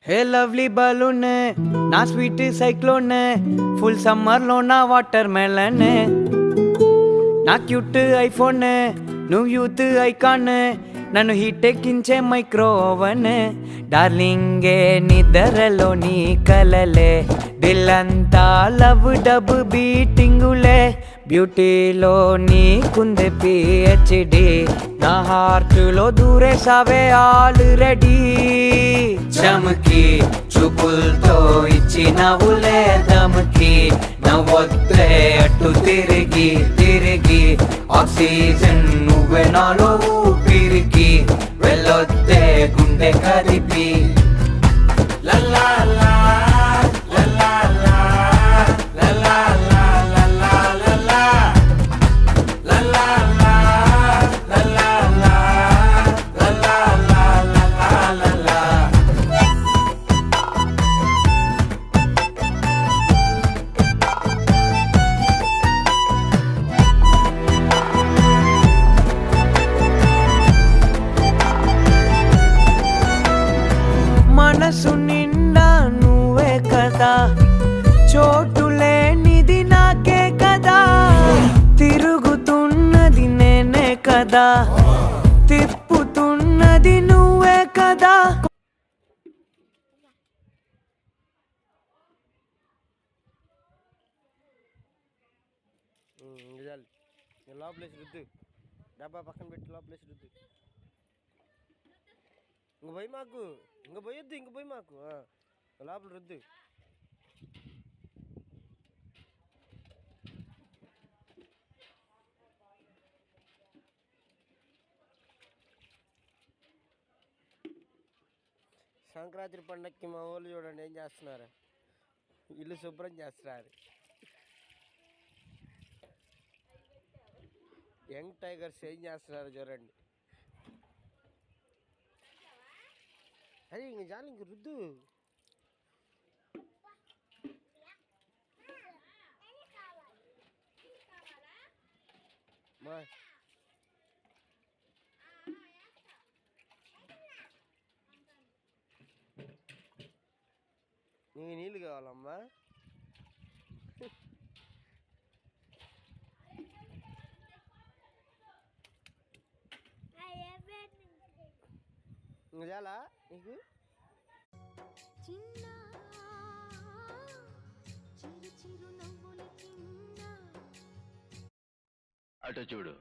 హే lovely balloon నా sweet cyclone full summer లో నా వాటర్ మెలన్ నా క్యూట్ ఐఫోన్ నువ్వు యూత్ ఐకాన్ నన్ను హీట్ ఎక్కించే మైక్రో ఓవెన్ డార్లింగే నిద్రలో నీ కలలే దిల్లంతా లవ్ డబ్ బీటింగులే బ్యూటీలో నీకుంది పిహెచ్డి నా హార్ట్లో దూరేసావే ఆల్రెడీ చమకి చూపులతో ఇచ్చినవులే దమకి నవ్వొద్దే అటు తిరిగి తిరిగి ఆక్సిజన్ నువ్వే నాలో ఊపిరికి వెళ్ళొద్దే గుండె కదిపి లల్లా మనసు నిండా నువ్వే కదా చోటు లేనిది నాకే కదా తిరుగుతున్నది నేనే కదా తిప్పుతున్నది నువ్వే కదా లోపలేసి రుద్దు డబ్బా పక్కన పెట్టి లోపలేసి రుద్దు ఇంక పోయి మాకు ఇంక పోయొద్దు ఇంక పోయి మాకు లోపల రుద్దు సంక్రాంతి పండక్కి మా వాళ్ళు చూడండి ఏం చేస్తున్నారు ఇల్లు శుభ్రం చేస్తున్నారు యంగ్ టైగర్స్ ఏం చేస్తున్నారు చూడండి అరే ఇంక చాలు ఇంక రుద్దు మా నీకు నీళ్ళు కావాలమ్మా ఇంక చాలా నీకు అటు చూడు.